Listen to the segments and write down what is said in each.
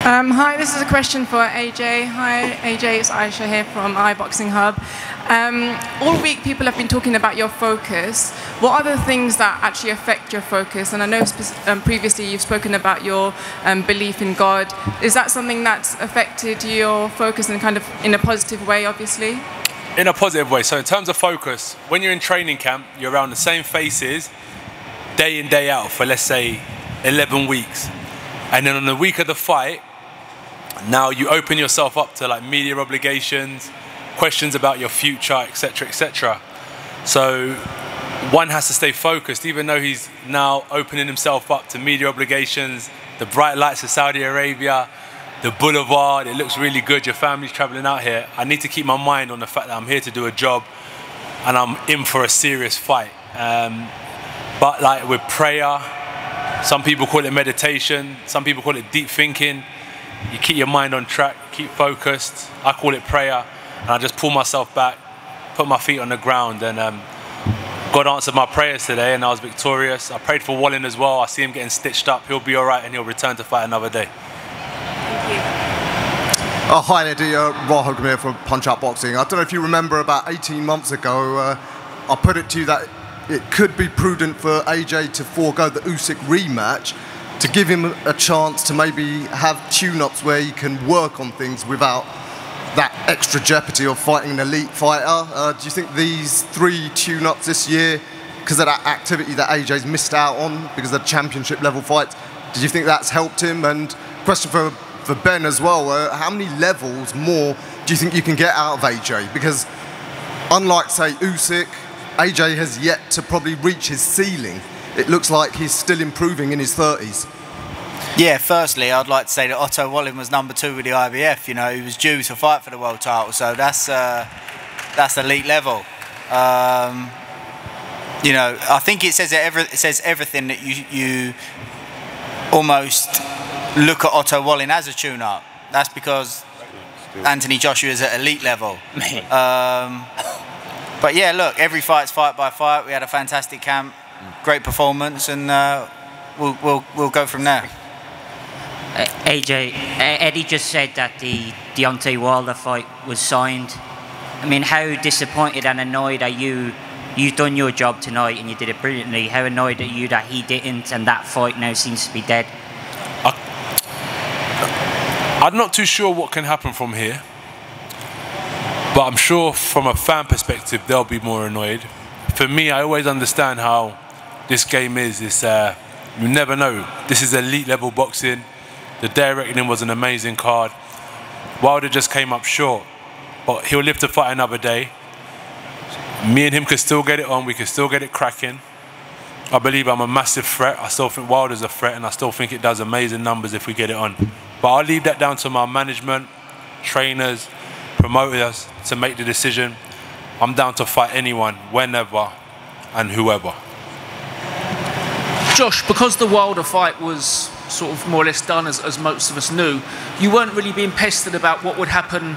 Hi, this is a question for AJ. Hi, AJ, it's Aisha here from iBoxing Hub. All week people have been talking about your focus. What are the things that actually affect your focus? And I know previously you've spoken about your belief in God. Is that something that's affected your focus in kind of in a positive way, obviously? In a positive way. So in terms of focus, when you're in training camp, you're around the same faces day in, day out for, let's say, 11 weeks. And then on the week of the fight, now you open yourself up to like media obligations, questions about your future, etc., etc. So one has to stay focused, even though he's now opening himself up to media obligations, the bright lights of Saudi Arabia, the boulevard, it looks really good, your family's traveling out here. I need to keep my mind on the fact that I'm here to do a job and I'm in for a serious fight. But like with prayer, some people call it meditation, some people call it deep thinking. You keep your mind on track, keep focused. I call it prayer, and I just pull myself back, put my feet on the ground, and God answered my prayers today, and I was victorious. I prayed for Wallen as well. I see him getting stitched up. He'll be all right, and he'll return to fight another day. Thank you. Hi there, Rahul here from Punch Out Boxing. I don't know if you remember about 18 months ago, I put it to you that it could be prudent for AJ to forego the Usyk rematch to give him a chance to maybe have tune-ups where he can work on things without that extra jeopardy of fighting an elite fighter. Do you think these 3 tune-ups this year, because of that activity that AJ's missed out on, because of the championship level fights, do you think that's helped him? And question for Ben as well, how many levels more do you think you can get out of AJ? Because unlike, say, Usyk, AJ has yet to probably reach his ceiling. It looks like he's still improving in his 30s. Yeah, firstly, I'd like to say that Otto Wallen was #2 with the IBF. You know, he was due to fight for the world title, so that's elite level. You know, I think it says everything that you almost look at Otto Wallen as a tune-up. That's because Anthony Joshua is at elite level. But yeah, look, every fight's fight by fight. We had a fantastic camp, great performance, and we'll go from there. AJ, Eddie just said that the Deontay Wilder fight was signed. I mean, how disappointed and annoyed are you? You've done your job tonight and you did it brilliantly. How annoyed are you that he didn't and that fight now seems to be dead? I'm not too sure what can happen from here, but I'm sure from a fan perspective they'll be more annoyed. For me, I always understand how this game is. It's, you never know. This is elite level boxing. The day reckoning was an amazing card. Wilder just came up short, but he'll live to fight another day. Me and him could still get it on. We could still get it cracking. I believe I'm a massive threat. I still think Wilder's a threat, and I still think it does amazing numbers if we get it on. But I'll leave that down to my management, trainers, promoters to make the decision. I'm down to fight anyone, whenever, and whoever. Josh, because the Wilder fight was sort of more or less done, as most of us knew, you weren't really being pestered about what would happen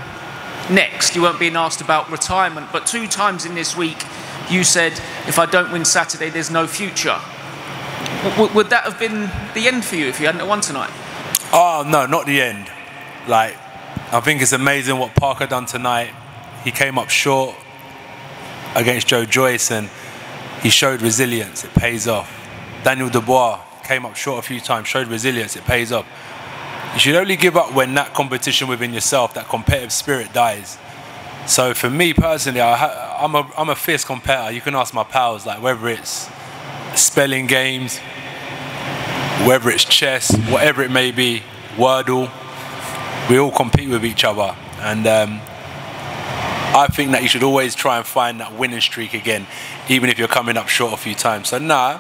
next. You weren't being asked about retirement, but 2 times in this week you said, if I don't win Saturday, there's no future. Would that have been the end for you if you hadn't won tonight? Oh, no, not the end. Like, I think it's amazing what Parker done tonight. He came up short against Joe Joyce and he showed resilience. It pays off. Daniel Dubois came up short a few times, showed resilience. It pays off. You should only give up when that competition within yourself, that competitive spirit dies. So for me personally, I'm a fierce competitor. You can ask my pals, like whether it's spelling games, whether it's chess, whatever it may be, Wordle, we all compete with each other. And I think that you should always try and find that winning streak again, even if you're coming up short a few times. So nah,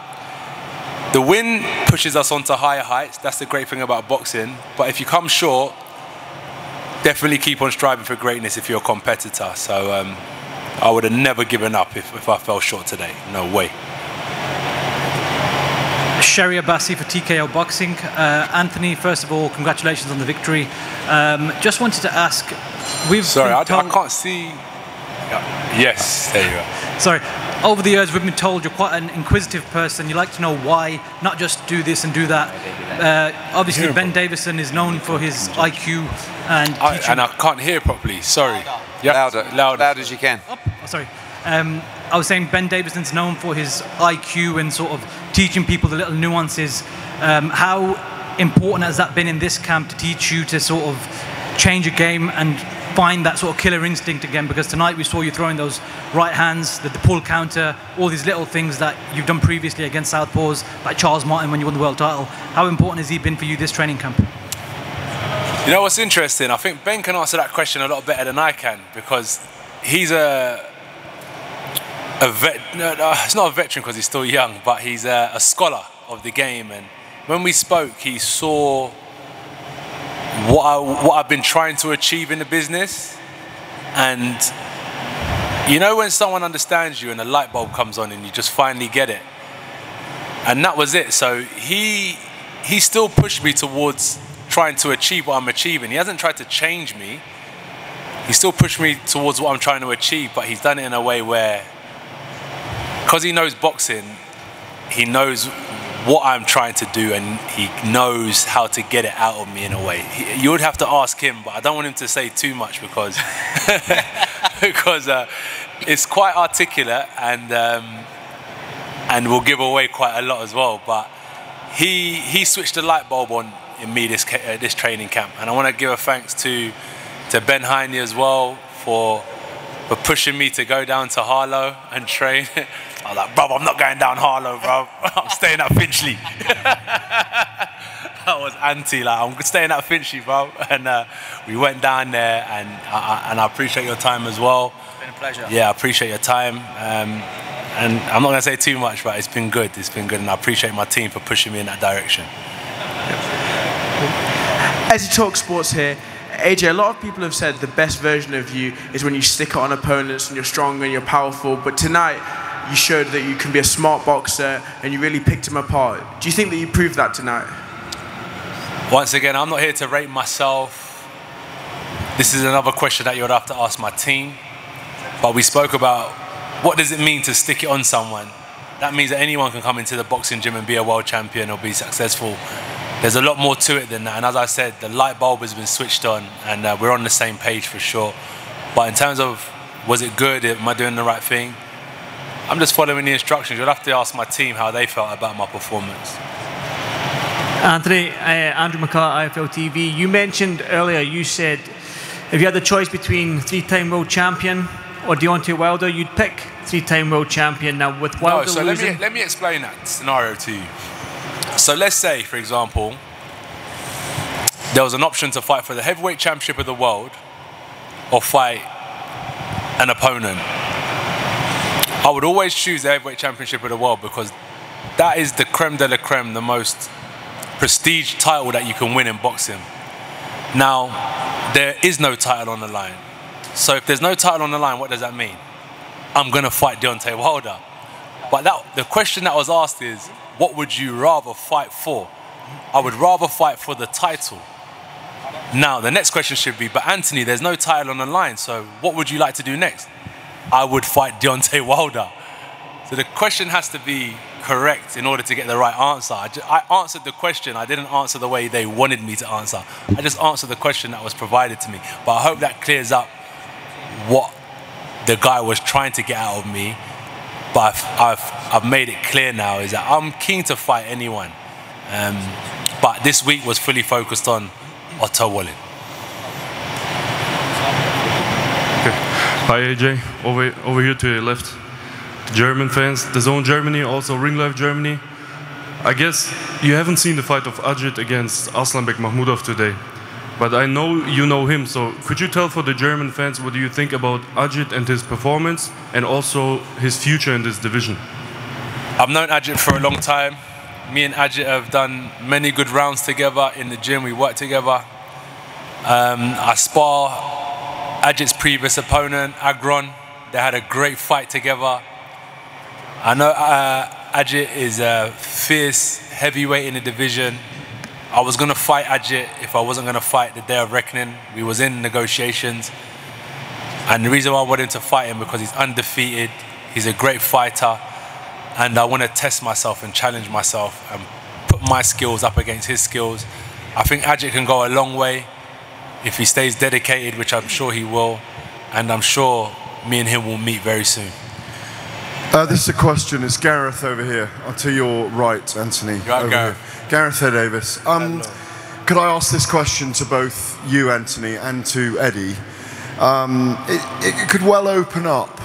the win pushes us onto higher heights. That's the great thing about boxing. But if you come short, definitely keep on striving for greatness if you're a competitor. So I would have never given up if I fell short today. No way. Sherry Abbasi for TKO Boxing. Anthony, first of all, congratulations on the victory. Just wanted to ask, Sorry, I can't see. Yes, there you go. Sorry. over the years, we've been told you're quite an inquisitive person. You like to know why, not just do this and do that. Obviously, Ben Davison is known for his IQ and teaching. And I can't hear properly. Sorry. Yep. Louder as you can. Oh, sorry. I was saying Ben Davison's known for his IQ and sort of teaching people the little nuances. How important has that been in this camp to teach you to sort of change a game and find that sort of killer instinct again? Because tonight we saw you throwing those right hands, the pull counter, all these little things that you've done previously against Southpaws, like Charles Martin when you won the world title. How important has he been for you this training camp? You know what's interesting? I think Ben can answer that question a lot better than I can, because he's a vet. No, it's not a veteran because he's still young, but he's a scholar of the game. And when we spoke, he saw what I've been trying to achieve in the business. And you know when someone understands you and a light bulb comes on and you just finally get it? And that was it. So he still pushed me towards trying to achieve what I'm achieving. He hasn't tried to change me. He still pushed me towards what I'm trying to achieve, but he's done it in a way where, because he knows boxing, he knows what I'm trying to do and he knows how to get it out of me in a way. You would have to ask him, but I don't want him to say too much because it's quite articulate and will give away quite a lot as well. But he switched the light bulb on in me this training camp, and I want to give a thanks to Ben Heine as well for pushing me to go down to Harlow and train. I was like, bro, I'm not going down Harlow, bro. I'm staying at Finchley. I was anti, like, I'm staying at Finchley, bro. And we went down there, and I appreciate your time as well. It's been a pleasure. Yeah, I appreciate your time. And I'm not going to say too much, but it's been good. It's been good, and I appreciate my team for pushing me in that direction. As you talk sports here, AJ, a lot of people have said the best version of you is when you stick it on opponents and you're strong and you're powerful, but tonight you showed that you can be a smart boxer and you really picked him apart. Do you think that you proved that tonight? Once again, I'm not here to rate myself. This is another question that you would have to ask my team. But we spoke about what does it mean to stick it on someone. That means that anyone can come into the boxing gym and be a world champion or be successful. There's a lot more to it than that. And as I said, the light bulb has been switched on and we're on the same page for sure. But in terms of, was it good? Am I doing the right thing? I'm just following the instructions. You'll have to ask my team how they felt about my performance. Anthony, Andrew McCart, IFL TV. You mentioned earlier, you said if you had the choice between three-time world champion or Deontay Wilder, you'd pick three-time world champion. Now with Wilder losing... let me explain that scenario to you. So let's say, for example, there was an option to fight for the heavyweight championship of the world or fight an opponent. I would always choose the heavyweight championship of the world because that is the creme de la creme, the most prestige title that you can win in boxing. Now, there is no title on the line. So if there's no title on the line, what does that mean? I'm going to fight Deontay Wilder. But the question that was asked is, what would you rather fight for? I would rather fight for the title. Now, the next question should be, but Anthony, there's no title on the line, so what would you like to do next? I would fight Deontay Wilder. So the question has to be correct in order to get the right answer. I answered the question. I didn't answer the way they wanted me to answer. I just answered the question that was provided to me. But I hope that clears up what the guy was trying to get out of me. But I've made it clear now is that I'm keen to fight anyone. But this week was fully focused on Otto Wallin. Okay. Hi AJ, over here to your left. The German fans, the Zone Germany, also Ring Life Germany. I guess you haven't seen the fight of Ajit against Aslanbek Mahmudov today. But I know you know him, so could you tell for the German fans what do you think about Ajit and his performance and also his future in this division? I've known Ajit for a long time. Me and Ajit have done many good rounds together in the gym. We work together. I spar Ajit's previous opponent, Agron. They had a great fight together. I know Ajit is a fierce heavyweight in the division. I was going to fight Ajit if I wasn't going to fight the day of reckoning. We was in negotiations. And the reason why I wanted to fight him because he's undefeated. He's a great fighter, and I want to test myself and challenge myself and put my skills up against his skills. I think Ajit can go a long way if he stays dedicated, which I'm sure he will, and I'm sure me and him will meet very soon. This is a question. It's Gareth over here. To your right, Anthony. Right, Gareth. Gareth Davis. Could I ask this question to both you, Anthony, and to Eddie? It could well open up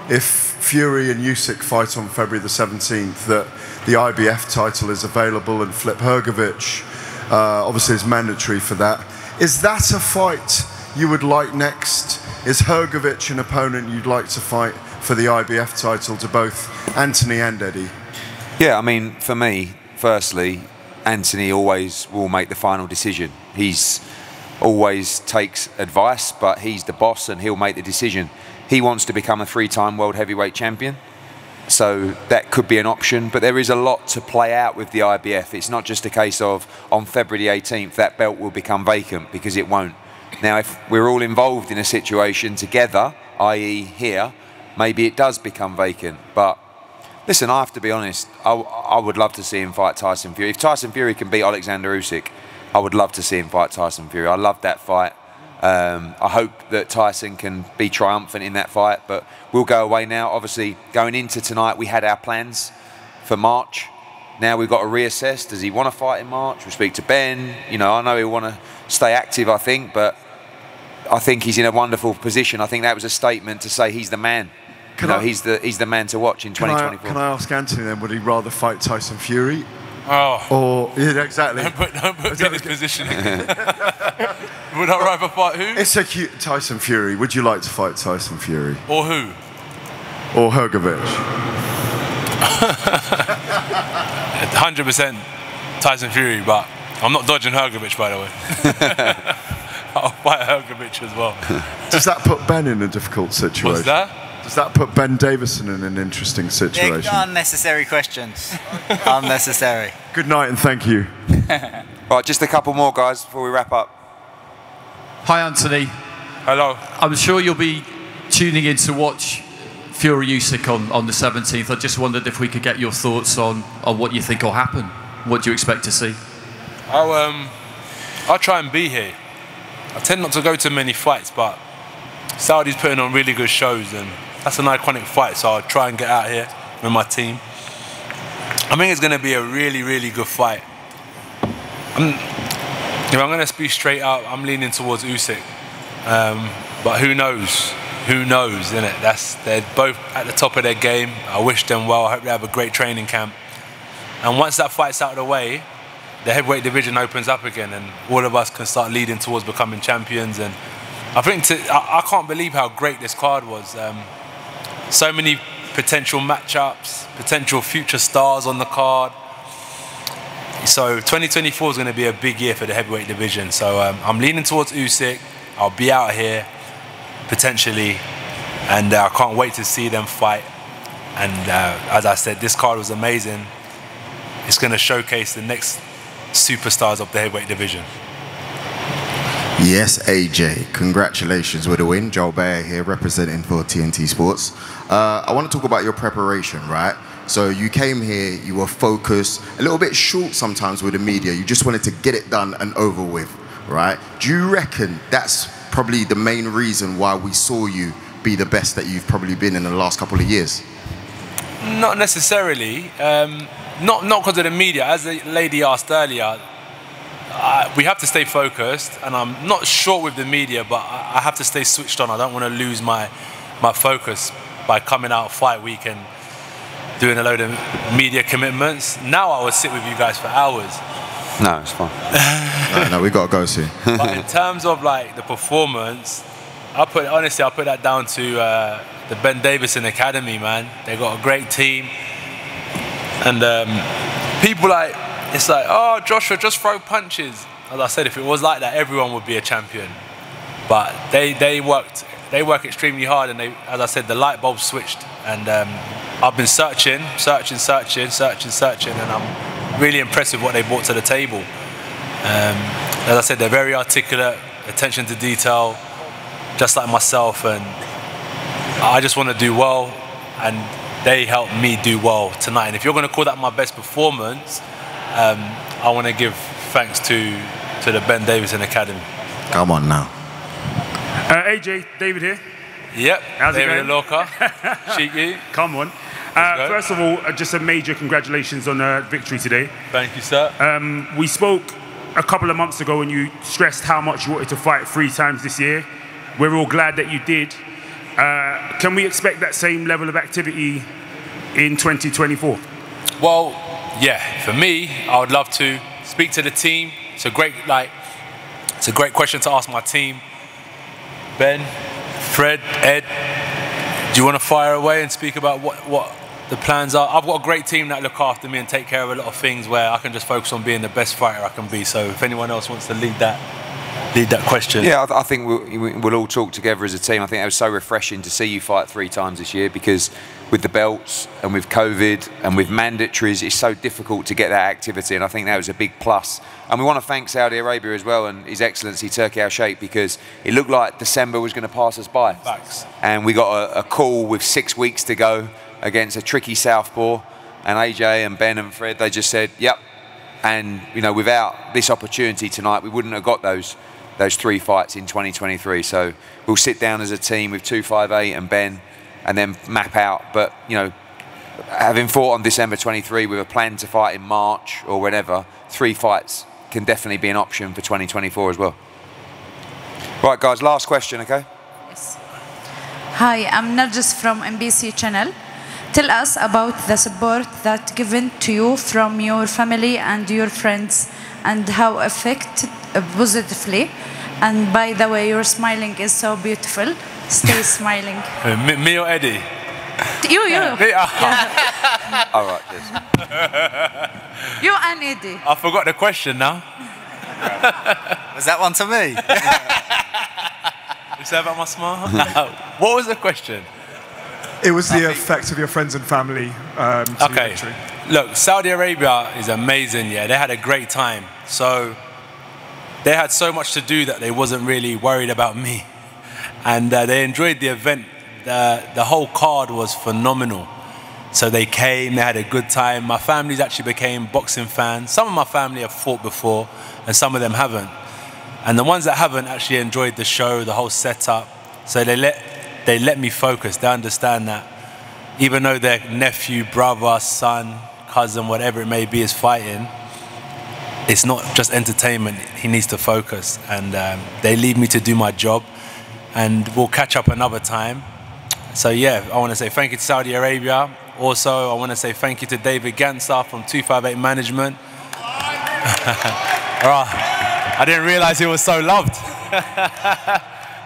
if Fury and Usyk fight on February the 17th, that the IBF title is available and Flip Hrgovic obviously is mandatory for that. Is that a fight you would like next? Is Hrgovic an opponent you'd like to fight for the IBF title, to both Anthony and Eddie? Yeah, I mean, for me, firstly, Anthony always will make the final decision. He's always takes advice, but he's the boss and he'll make the decision. He wants to become a 3-time world heavyweight champion, so that could be an option, but there is a lot to play out with the IBF. It's not just a case of on February the 18th that belt will become vacant, because it won't. Now, if we're all involved in a situation together, i.e. here, maybe it does become vacant. But listen, I have to be honest, I would love to see him fight Tyson Fury. If Tyson Fury can beat Alexander Usyk, I would love to see him fight Tyson Fury. I love that fight. I hope that Tyson can be triumphant in that fight, but we'll go away now. Obviously, going into tonight, we had our plans for March. Now we've got to reassess. Does he want to fight in March? We'll speak to Ben. You know, I know he'll want to stay active, I think, but I think he's in a wonderful position. I think that was a statement to say he's the man. He's the man to watch in 2024. Can I ask Anthony then, would he rather fight Tyson Fury? Oh. Or, yeah, exactly. Don't put me in this position. Would I rather fight who? It's a cute Tyson Fury. Would you like to fight Tyson Fury? Or who? Or Hrgovic? 100% Tyson Fury, but I'm not dodging Hrgovic, by the way. I'll fight Hrgovic as well. Does that put Ben in a difficult situation? What's that? Does that put Ben Davison in an interesting situation? They're unnecessary questions. Unnecessary. Good night and thank you. Right, just a couple more, guys, before we wrap up. Hi, Anthony. Hello. I'm sure you'll be tuning in to watch Fury Usyk on the 17th. I just wondered if we could get your thoughts on what you think will happen. What do you expect to see? I'll try and be here. I tend not to go to many fights, but Saudi's putting on really good shows, and that's an iconic fight, so I'll try and get out here with my team. I think it's going to be a really, really good fight. If I'm going to speak straight up, I'm leaning towards Usyk. But who knows? Who knows, innit? They're both at the top of their game. I wish them well. I hope they have a great training camp. And once that fight's out of the way, the heavyweight division opens up again, and all of us can start leading towards becoming champions. And I think I can't believe how great this card was. So many potential matchups, potential future stars on the card. So 2024 is going to be a big year for the heavyweight division. So I'm leaning towards Usyk. I'll be out here potentially, and I can't wait to see them fight. And as I said, this card was amazing. It's going to showcase the next superstars of the heavyweight division. Yes, AJ, congratulations with the win. Joel Bayer here representing for TNT Sports. I want to talk about your preparation, right? So you came here, you were focused, a little bit short sometimes with the media. You just wanted to get it done and over with, right? Do you reckon that's probably the main reason why we saw you be the best that you've probably been in the last couple of years? Not necessarily. Not because of the media. As the lady asked earlier, we have to stay focused, and I'm not short with the media, but I have to stay switched on. I don't want to lose my focus by coming out fight week and doing a load of media commitments. Now I would sit with you guys for hours. No, it's fine. No, we got to go soon. But in terms of like the performance, honestly, I put that down to the Ben Davison Academy, man. They got a great team, and people it's like, oh, Joshua, just throw punches. As I said, if it was like that, everyone would be a champion. But they work extremely hard, and as I said, the light bulb switched, and I've been searching, and I'm really impressed with what they brought to the table. As I said, they're very articulate, attention to detail, just like myself, and I just want to do well and they helped me do well tonight. And if you're going to call that my best performance, I want to give thanks to the Ben Davison Academy. Come on now. AJ, David here. Yep, How's David it going? Aloka. Cheeky. Come on. First of all, just a major congratulations on the victory today. Thank you, sir. We spoke a couple of months ago and you stressed how much you wanted to fight 3 times this year. We're all glad that you did. Can we expect that same level of activity in 2024? Well, yeah, for me, I would love to speak to the team. It's a great question to ask my team. Ben, Fred, Ed, do you want to fire away and speak about what the plans are? I've got a great team that look after me and take care of a lot of things where I can just focus on being the best fighter I can be. So if anyone else wants to lead that question. Yeah, I think we'll all talk together as a team. I think it was so refreshing to see you fight 3 times this year, because with the belts and with COVID and with mandatories, it's so difficult to get that activity, and I think that was a big plus. And we want to thank Saudi Arabia as well and His Excellency Turki Al-Sheikh, because it looked like December was going to pass us by. Facts. And we got a call with 6 weeks to go against a tricky southpaw, and AJ and Ben and Fred, they just said, yep. And you know, without this opportunity tonight, we wouldn't have got those 3 fights in 2023. So we'll sit down as a team with 258 and Ben, and then map out. But you know, having fought on December 23 with a plan to fight in March or whenever, 3 fights can definitely be an option for 2024 as well. Right, guys, last question, okay? Yes. Hi, I'm Narjis from MBC channel. Tell us about the support that given to you from your family and your friends, and how affected positively. And by the way, your smiling is so beautiful. Stay smiling. Me or Eddie? You. All right, yes. You and Eddie. I forgot the question now. Was that one to me? Is that about my smile? No. What was the question? It was the effect of your friends and family to your victory. Look, Saudi Arabia is amazing, yeah. They had a great time. So they had so much to do that they wasn't really worried about me. And they enjoyed the event. The whole card was phenomenal. So they came, they had a good time. My family's actually became boxing fans. Some of my family have fought before and some of them haven't. And the ones that haven't actually enjoyed the show, the whole setup. So they let me focus. They understand that even though their nephew, brother, son, cousin, whatever it may be is fighting, it's not just entertainment. He needs to focus. And they leave me to do my job. And we'll catch up another time. So yeah, I want to say thank you to Saudi Arabia. Also, I want to say thank you to David Ganser from 258 Management. I didn't realize he was so loved.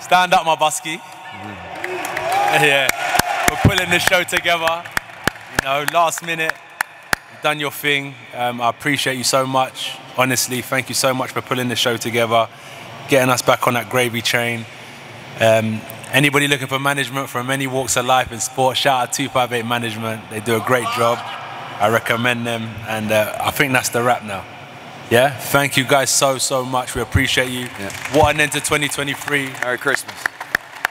Stand up, my busky. Yeah, we're pulling this show together. You know, last minute, you've done your thing. I appreciate you so much. Honestly, thank you so much for pulling the show together, getting us back on that gravy train. Anybody looking for management from any walks of life in sport, shout out 258 Management. They do a great job. I recommend them, and I think that's the wrap now. Yeah, thank you guys so much. We appreciate you. Yeah. What an end to 2023. Merry Christmas.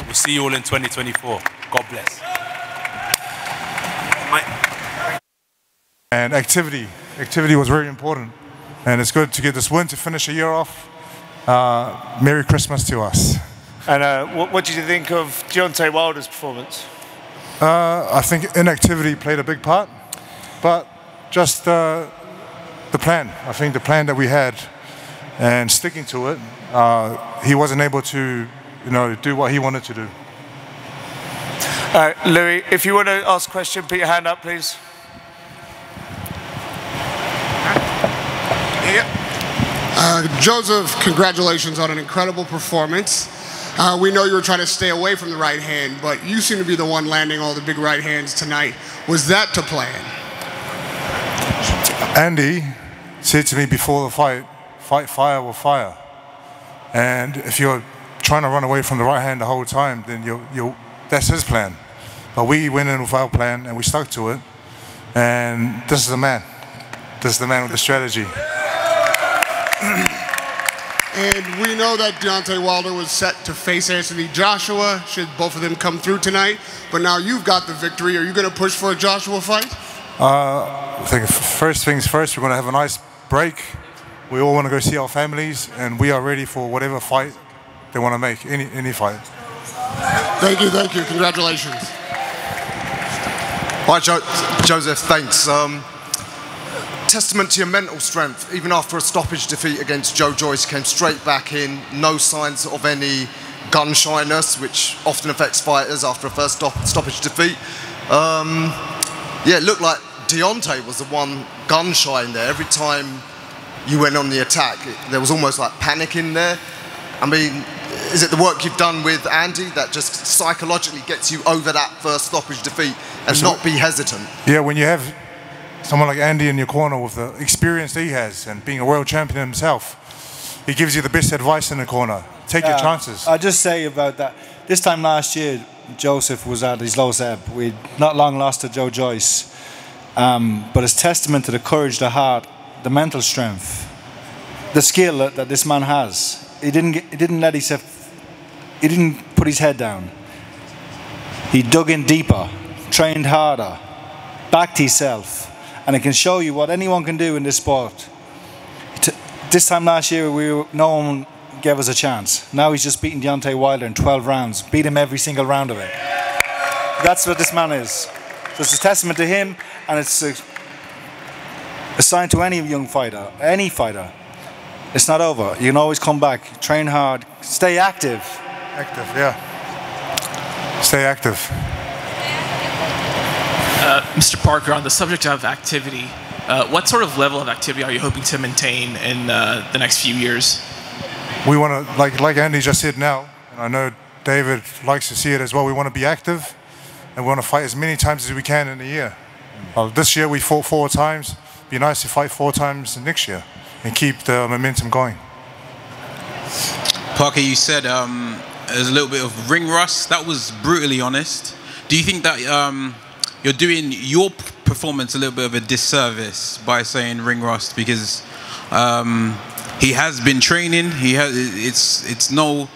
We'll see you all in 2024. God bless. And activity was very important, and it's good to get this win to finish a year off. Merry Christmas to us. And what did you think of Deontay Wilder's performance? I think inactivity played a big part, but just the plan. I think the plan that we had and sticking to it, he wasn't able to, do what he wanted to do. Louis, if you want to ask a question, put your hand up, please. Joseph, congratulations on an incredible performance. We know you were trying to stay away from the right hand, but you seem to be the one landing all the big right hands tonight. Was that to plan? Andy said to me before the fight fire with fire. And if you're trying to run away from the right hand the whole time, then that's his plan. But we went in with our plan and we stuck to it. And this is the man. This is the man with the strategy. And we know that Deontay Wilder was set to face Anthony Joshua, should both of them come through tonight. But now you've got the victory. Are you going to push for a Joshua fight? I think first things first, we're going to have a nice break. We all want to go see our families, and we are ready for whatever fight they want to make, any fight. Thank you, thank you. Congratulations. All right, Joseph, thanks. Testament to your mental strength. Even after a stoppage defeat against Joe Joyce, came straight back in, no signs of any gun shyness, which often affects fighters after a first stoppage defeat. Yeah, it looked like Deontay was the one gun shy in there. Every time you went on the attack, there was almost like panic in there. I mean, is it the work you've done with Andy that just psychologically gets you over that first stoppage defeat and not be hesitant? Yeah, when you have someone like Andy in your corner with the experience that he has and being a world champion himself, he gives you the best advice in the corner. Take your chances. I'll just say about that. This time last year, Joseph was at his lowest ebb. We'd not long lost to Joe Joyce. But it's testament to the courage, the heart, the mental strength, the skill that this man has. He didn't put his head down. He dug in deeper, trained harder, backed himself. And it can show you what anyone can do in this sport. This time last year, no one gave us a chance. Now he's just beaten Deontay Wilder in 12 rounds. Beat him every single round of it. That's what this man is. So it's a testament to him, and it's a sign to any young fighter, any fighter. It's not over. You can always come back, train hard, stay active. Active, yeah. Stay active. Mr. Parker, on the subject of activity, what sort of level of activity are you hoping to maintain in the next few years? We want to, like Andy just said now, and I know David likes to see it as well, we want to be active and we want to fight as many times as we can in a year. This year we fought 4 times. It'd be nice to fight 4 times next year and keep the momentum going. Parker, you said there's a little bit of ring rust. That was brutally honest. Do you think that you're doing your performance a little bit of a disservice by saying ring rust? Because he has been training. He has. It's no.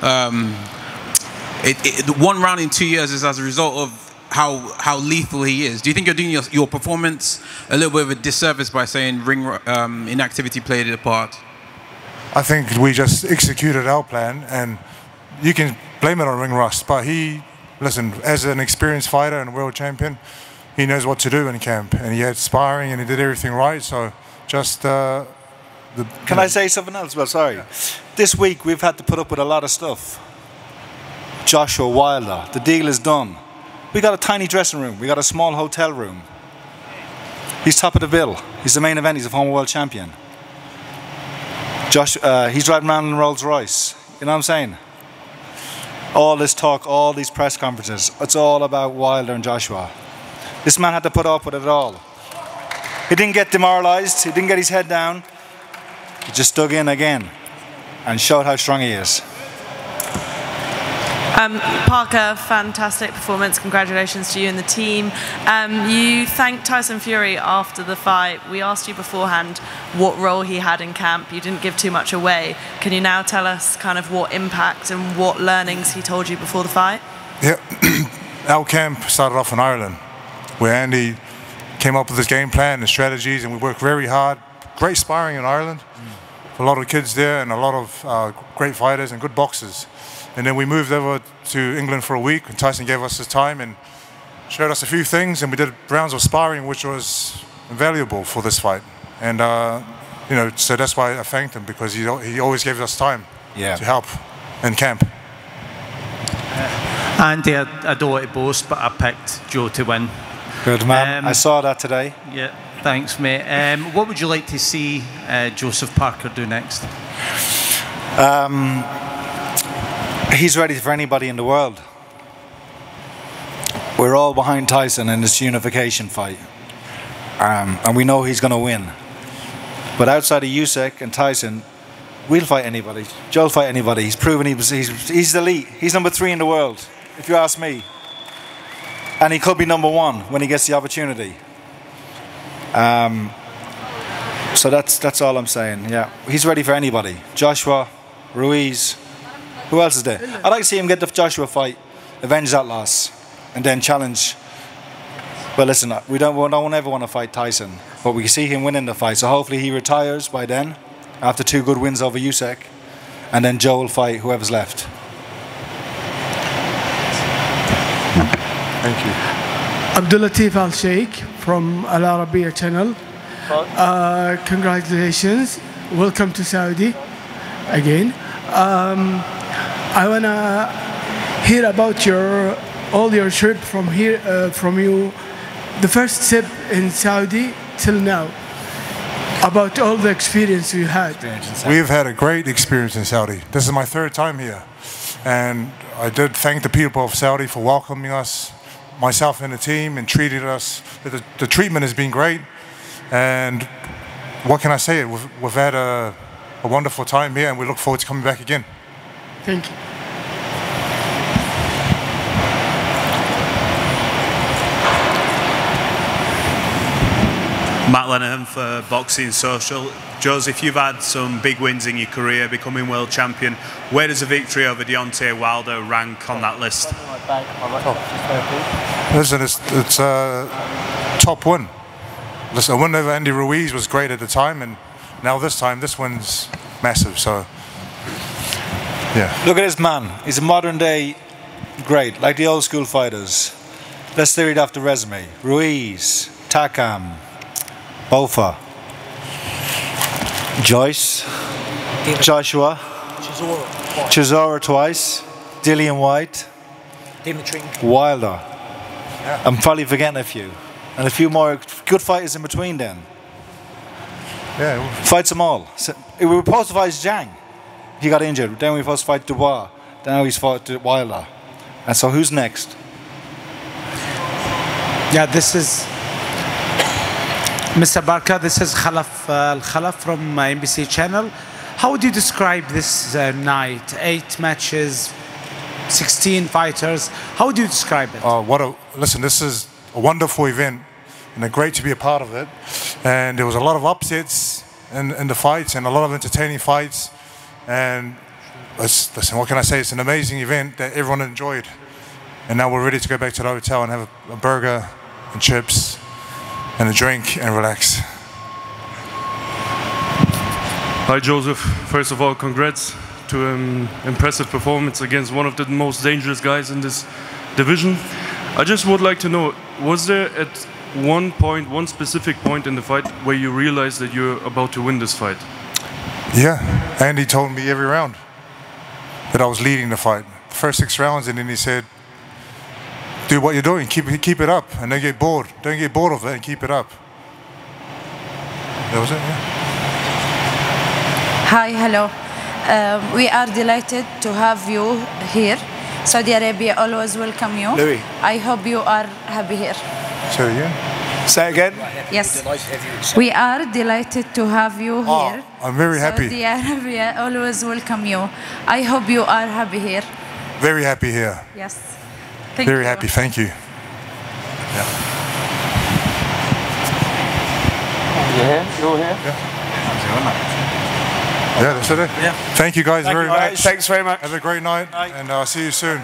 1 round in 2 years is as a result of how lethal he is. Do you think you're doing your performance a little bit of a disservice by saying ring inactivity played a part? I think we just executed our plan, and you can blame it on ring rust, but listen, as an experienced fighter and world champion, he knows what to do in camp, and he had sparring and he did everything right. So just Can I say something else? Well, sorry. This week we've had to put up with a lot of stuff. Joshua Wilder, the deal is done. We got a tiny dressing room. We got a small hotel room. He's top of the bill. He's the main event. He's a former world champion. He's driving around in a Rolls Royce. You know what I'm saying? All this talk, all these press conferences, it's all about Wilder and Joshua. This man had to put up with it all. He didn't get demoralized. He didn't get his head down. He just dug in again and showed how strong he is. Parker, fantastic performance. Congratulations to you and the team. You thanked Tyson Fury after the fight. We asked you beforehand what role he had in camp. You didn't give too much away. Can you now tell us kind of what impact and what learnings he told you before the fight? Yeah, our camp started off in Ireland, where Andy came up with his game plan and strategies, and we worked very hard. Great sparring in Ireland. A lot of kids there and a lot of great fighters and good boxers. And then we moved over to England for a week, and Tyson gave us his time and showed us a few things, and we did rounds of sparring, which was invaluable for this fight. And you know, so that's why I thanked him, because he always gave us time to help in camp. Andy, I don't want to boast, but I picked Joe to win. Good man. I saw that today. Yeah, thanks, mate. What would you like to see Joseph Parker do next? He's ready for anybody in the world. We're all behind Tyson in this unification fight. And we know he's going to win. But outside of Usyk and Tyson, we'll fight anybody. Joe will fight anybody. He's proven he's elite. He's number 3 in the world, if you ask me. And he could be number 1 when he gets the opportunity. So that's all I'm saying. Yeah, he's ready for anybody. Joshua, Ruiz, who else is there? I'd like to see him get the Joshua fight, avenge that loss, and then challenge. But listen, we don't ever want to fight Tyson, but we can see him winning the fight. So hopefully he retires by then, after 2 good wins over Usyk, and then Joe will fight whoever's left. Thank you. Abdulatif Al Sheikh from Al Arabiya channel. Congratulations. Welcome to Saudi again. I want to hear about all your trip from here, from you, the first step in Saudi till now, about all the experience you had. We've had a great experience in Saudi. This is my 3rd time here. And I did thank the people of Saudi for welcoming us, myself and the team, and treating us. The treatment has been great. And what can I say? We've had a wonderful time here, and we look forward to coming back again. Thank you. Matt Lenehan for Boxing Social. Joseph, you've had some big wins in your career, becoming world champion. Where does a victory over Deontay Wilder rank on that list? Listen, it's top 1. Listen, a win over Andy Ruiz was great at the time, and now this one's massive. So, yeah. Look at this man. He's a modern day great, like the old school fighters. Let's clear it off the resume. Ruiz, Takam, Bofa, Joyce, Joshua, Chisora twice, Dillian White, Wilder. I'm probably forgetting a few. And a few more good fighters in between then. Yeah. Fights them all. So, we were supposed to fight Zhang. He got injured. Then we were supposed to fight Dubois. Then now he's fought Wilder. And so who's next? Yeah, this is Mr. Barka. This is Khalaf Al-Khalaf from NBC channel. How would you describe this night? 8 matches, 16 fighters. How would you describe it? Listen, this is a wonderful event, and great to be a part of it. And there was a lot of upsets in the fights, and a lot of entertaining fights. And listen, what can I say? It's an amazing event that everyone enjoyed. And now we're ready to go back to the hotel and have a burger and chips and a drink and relax. Hi Joseph, first of all congrats to an impressive performance against one of the most dangerous guys in this division. I just would like to know, was there at one specific point in the fight where you realized that you're about to win this fight? Yeah, Andy told me every round that I was leading the fight. The first 6 rounds, and then he said, do what you're doing, keep it up, and don't get bored. Don't get bored of it, and keep it up. That was it, yeah. Hi, hello. We are delighted to have you here. Saudi Arabia always welcome you. Louis. I hope you are happy here. Say it again. Say it again. Yes. We are delighted to have you here. I'm very happy. Saudi Arabia always welcome you. I hope you are happy here. Very happy here. Yes. Very happy, thank you. Yeah. You're here? Yeah, that's it. Yeah. Thank you guys very much. Thanks very much. Have a great night, and I'll see you soon.